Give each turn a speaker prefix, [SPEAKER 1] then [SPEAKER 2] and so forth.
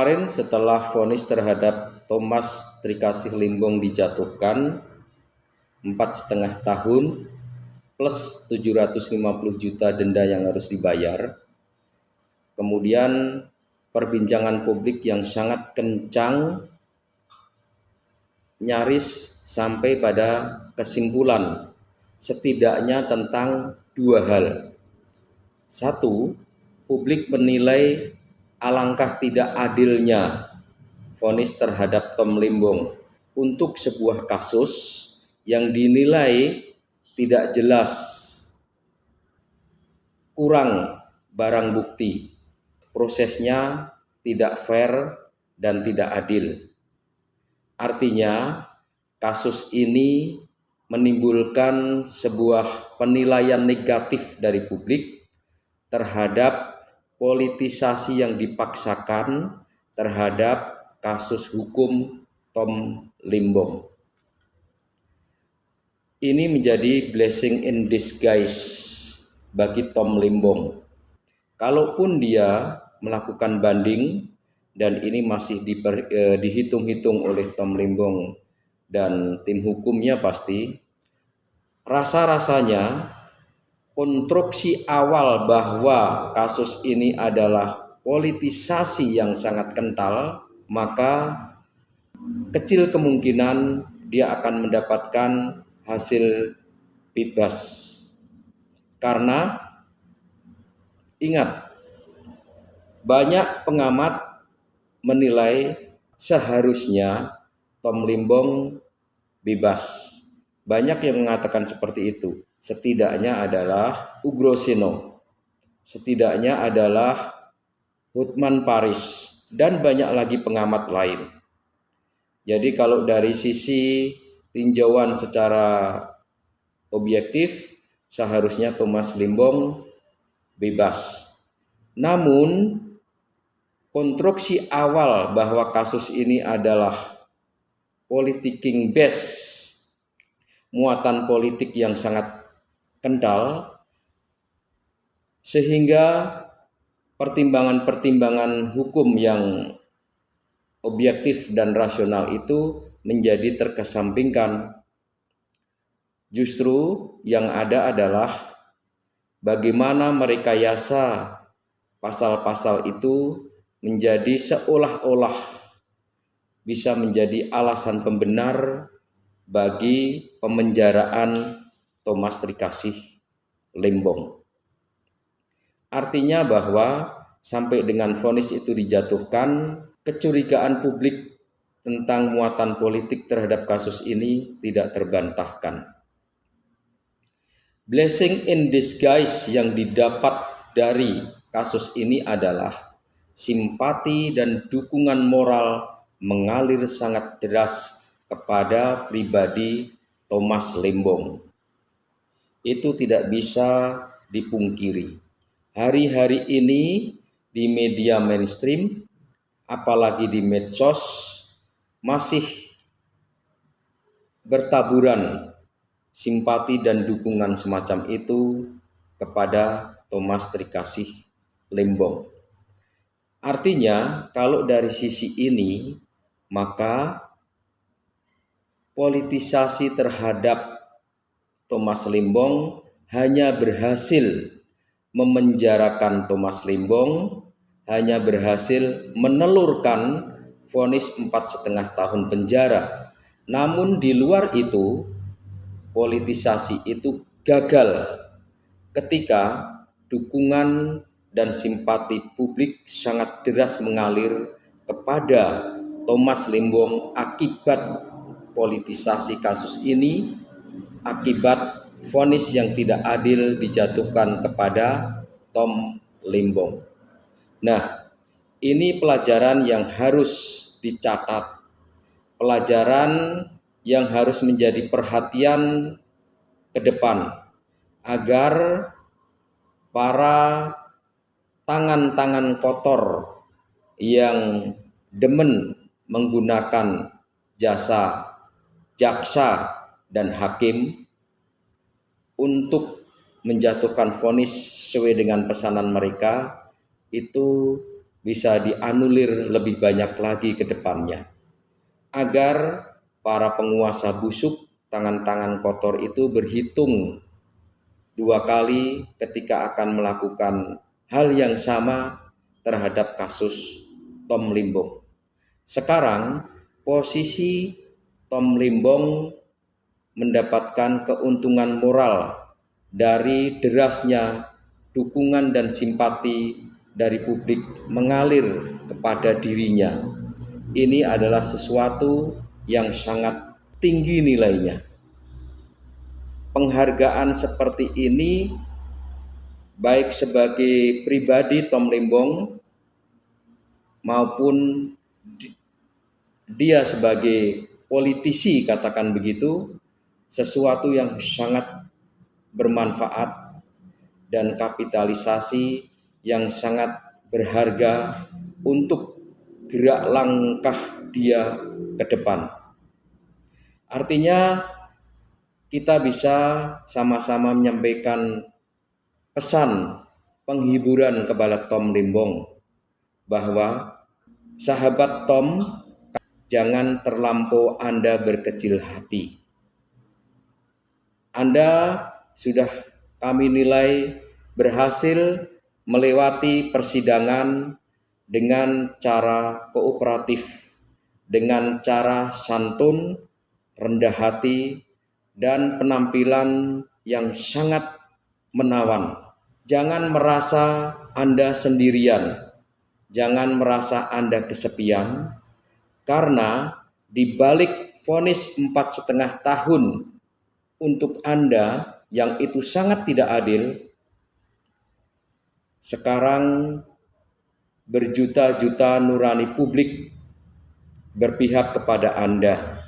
[SPEAKER 1] Kemarin setelah vonis terhadap Thomas Trikasih Limbong dijatuhkan 4,5 tahun plus 750 juta denda yang harus dibayar. Kemudian perbincangan publik yang sangat kencang nyaris sampai pada kesimpulan setidaknya tentang dua hal. Satu, publik menilai alangkah tidak adilnya vonis terhadap Tom Limbong untuk sebuah kasus yang dinilai tidak jelas, kurang barang bukti, prosesnya tidak fair dan tidak adil. Artinya kasus ini menimbulkan sebuah penilaian negatif dari publik terhadap politisasi yang dipaksakan terhadap kasus hukum Tom Limbong. Ini menjadi blessing in disguise bagi Tom Limbong. Kalaupun dia melakukan banding, dan ini masih dihitung-hitung oleh Tom Limbong dan tim hukumnya pasti, rasa-rasanya konstruksi awal bahwa kasus ini adalah politisasi yang sangat kental, maka kecil kemungkinan dia akan mendapatkan hasil bebas. Karena ingat, banyak pengamat menilai seharusnya Tom Limbong bebas. Banyak yang mengatakan seperti itu. Setidaknya adalah Ugroseno, setidaknya adalah Hotman Paris, dan banyak lagi pengamat lain. Jadi kalau dari sisi tinjauan secara objektif, seharusnya Thomas Limbong bebas. Namun konstruksi awal bahwa kasus ini adalah politicking base, muatan politik yang sangat kental, sehingga pertimbangan-pertimbangan hukum yang objektif dan rasional itu menjadi terkesampingkan. Justru yang ada adalah bagaimana merekayasa pasal-pasal itu menjadi seolah-olah bisa menjadi alasan pembenar bagi pemenjaraan Thomas Trikasih Limbong. Artinya bahwa sampai dengan vonis itu dijatuhkan, kecurigaan publik tentang muatan politik terhadap kasus ini tidak terbantahkan. Blessing in disguise yang didapat dari kasus ini adalah simpati dan dukungan moral mengalir sangat deras kepada pribadi Thomas Limbong. Itu tidak bisa dipungkiri. Hari-hari ini di media mainstream, apalagi di medsos, masih bertaburan simpati dan dukungan semacam itu kepada Thomas Trikasih Limbong. Artinya, kalau dari sisi ini, maka politisasi terhadap Thomas Limbong hanya berhasil memenjarakan Thomas Limbong, hanya berhasil menelurkan vonis 4,5 tahun penjara. Namun di luar itu, politisasi itu gagal ketika dukungan dan simpati publik sangat deras mengalir kepada Thomas Limbong akibat politisasi kasus ini, akibat vonis yang tidak adil dijatuhkan kepada Tom Limbong. Nah, ini pelajaran yang harus dicatat, pelajaran yang harus menjadi perhatian ke depan agar para tangan-tangan kotor yang demen menggunakan jasa jaksa dan hakim untuk menjatuhkan vonis sesuai dengan pesanan mereka itu bisa dianulir lebih banyak lagi ke depannya, agar para penguasa busuk, tangan-tangan kotor itu berhitung dua kali ketika akan melakukan hal yang sama terhadap kasus Tom Limbong. Sekarang posisi Tom Limbong mendapatkan keuntungan moral dari derasnya dukungan dan simpati dari publik mengalir kepada dirinya. Ini adalah sesuatu yang sangat tinggi nilainya. Penghargaan seperti ini baik sebagai pribadi Tom Limbong maupun dia sebagai politisi, katakan begitu, sesuatu yang sangat bermanfaat dan kapitalisasi yang sangat berharga untuk gerak langkah dia ke depan. Artinya kita bisa sama-sama menyampaikan pesan penghiburan kepada Tom Limbong bahwa sahabat Tom, jangan terlampau Anda berkecil hati. Anda sudah kami nilai berhasil melewati persidangan dengan cara kooperatif, dengan cara santun, rendah hati, dan penampilan yang sangat menawan. Jangan merasa Anda sendirian, jangan merasa Anda kesepian, karena di balik vonis 4,5 tahun untuk Anda yang itu sangat tidak adil, sekarang berjuta-juta nurani publik berpihak kepada Anda.